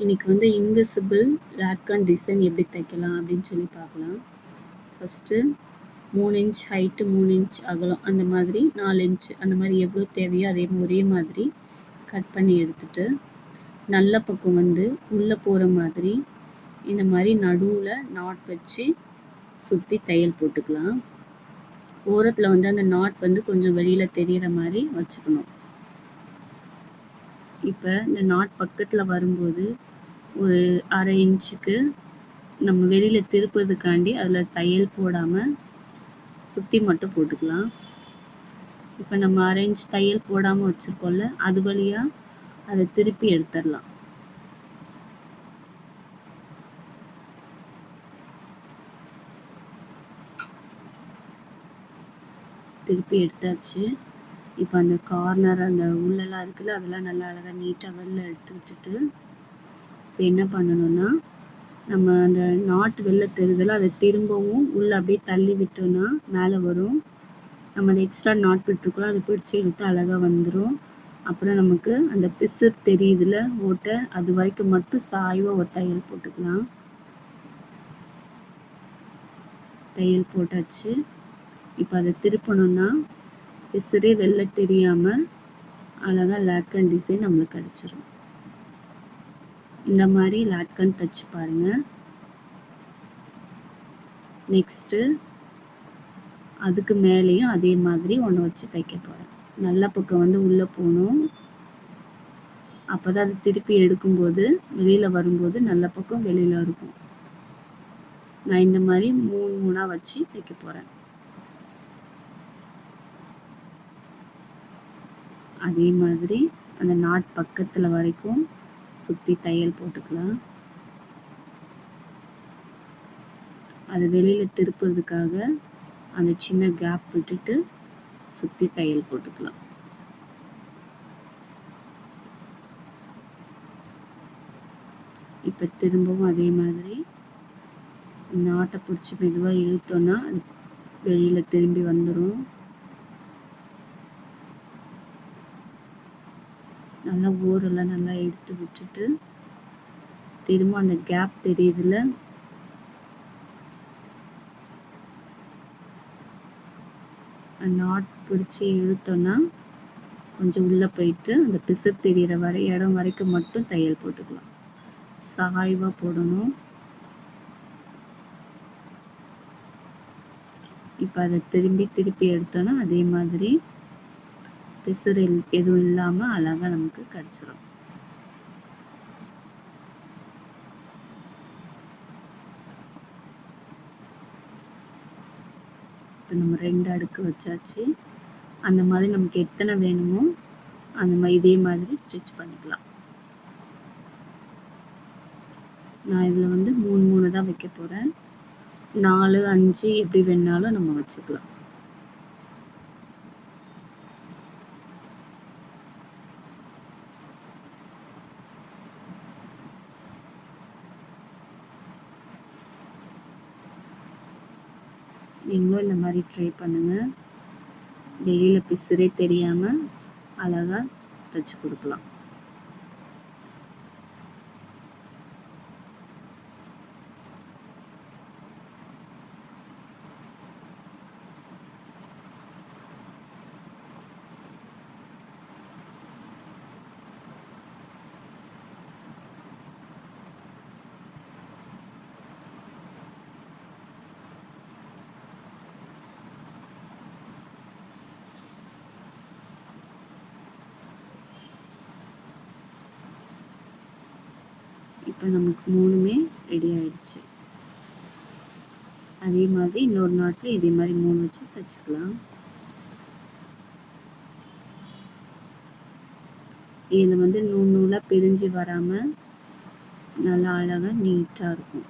இன்னைக்கு வந்து invisible லாட்கான் design எப்படி தைக்கலாம் அப்படின்னு சொல்லி பார்க்கலாம். ஃபஸ்ட்டு 3 இன்ச் ஹைட்டு 3 இன்ச் அகலம் அந்த மாதிரி 4 இன்ச் அந்த மாதிரி எவ்வளோ தேவையோ அதே ஒரே மாதிரி கட் பண்ணி எடுத்துட்டு நல்ல பக்கம் வந்து உள்ளே போகிற மாதிரி இந்த மாதிரி நடுவில் நாட் வச்சு சுற்றி தையல் போட்டுக்கலாம். ஓரத்தில் வந்து அந்த நாட் வந்து கொஞ்சம் வெளியில் தெரிகிற மாதிரி வச்சுக்கணும். இப்போ இந்த நாட் பக்கத்தில் வரும்போது ஒரு 1/2 இன்ச்சுக்கு நம்ம வெளியில் திருப்புறதுக்காண்டி அதில் தையல் போடாமல் சுற்றி மட்டும் போட்டுக்கலாம். இப்போ நம்ம 1/2 இன்ச் தையல் போடாமல் வச்சுருக்கோம்ல, அது வழியாக அதை திருப்பி எடுத்துடலாம். திருப்பி எடுத்தாச்சு. இப்போ அந்த கார்னர் அந்த உள்ளெல்லாம் இருக்குல்ல, அதெல்லாம் நல்லா அழகாக நீட்டாக வெளில எடுத்து விட்டுட்டு இப்போ என்ன பண்ணணும்னா, நம்ம அந்த நாட் வெளில தெரியுதுல, அதை திரும்பவும் உள்ளே அப்படியே தள்ளி விட்டோம்னா மேலே வரும். நம்ம அந்த எக்ஸ்ட்ரா நாட் விட்டுருக்கோம், அதை பிடிச்சி இழுத்து அழகாக வந்துடும். அப்புறம் நமக்கு அந்த பிசு தெரியுதுல ஓட்டை, அது வரைக்கும் மட்டும் சாய்வாக ஒரு தையல் போட்டுக்கலாம். தையல் போட்டாச்சு. இப்போ அதை திருப்பணும்னா பிசுறே வெளில தெரியாமல் அழகாக லாட்கான் டிசைன் நம்மளுக்கு கிடச்சிரும். இந்த மாதிரி லாட்கான் தைச்சு பாருங்க. நெக்ஸ்ட்டு அதுக்கு மேலேயும் அதே மாதிரி ஒன்று வச்சு தைக்க போகிறேன். நல்ல பக்கம் வந்து உள்ளே போகணும். அப்போ தான் அது திருப்பி எடுக்கும்போது வெளியில் வரும்போது நல்ல பக்கம் வெளியில் இருக்கும். நான் இந்த மாதிரி 3 வச்சு தைக்க போகிறேன். அதே மாதிரி அந்த நாட் பக்கத்தில் வரைக்கும் சுற்றி தையல் போட்டுக்கலாம். அது வெளியில் திருப்புறதுக்காக அந்த சின்ன கேப் விட்டுட்டு சுற்றி தையல் போட்டுக்கலாம். இப்போ திரும்பவும் அதே மாதிரி நாட்டை பிடிச்சி மெதுவாக இழுத்தோன்னா அது வெளியில் திரும்பி வந்துடும். நல்லா ஓரெல்லாம் நல்லா எடுத்து விட்டுட்டு திரும்ப அந்த கேப் தெரியுதுல, நாட் பிடிச்சி இழுத்தோன்னா கொஞ்சம் உள்ளே போயிட்டு அந்த பிசு தெரிகிற இடம் வரைக்கும் மட்டும் தையல் போட்டுக்கலாம். சாய்வாக போடணும். இப்போ அதை திருப்பி எடுத்தோன்னா அதே மாதிரி பிசுறு எதுவும் இல்லாமல் அழகாக நமக்கு கிடச்சிரும். இப்போ நம்ம 2 அடுக்கு வச்சாச்சு. அந்த மாதிரி நமக்கு எத்தனை வேணுமோ அந்த மாதிரி இதே மாதிரி ஸ்டிச் பண்ணிக்கலாம். நான் இதில் வந்து 3 தான் வைக்க போகிறேன். 4, 5 எப்படி வேணாலும் நம்ம வச்சுக்கலாம். நீங்களும் இந்த மாதிரி ட்ரை பண்ணுங்கள். வெளியில் பிசுறே தெரியாமல் அழகாக தைச்சு கொடுக்கலாம். இப்போ நமக்கு 3மே ரெடி ஆயிடுச்சு. அதே மாதிரி இன்னொரு நாட்டில் இதே மாதிரி 3 வச்சு தைச்சுக்கலாம். இதில் வந்து நூலாக பிரிஞ்சு வராமல் நல்லா அழகாக நீட்டாக இருக்கும்.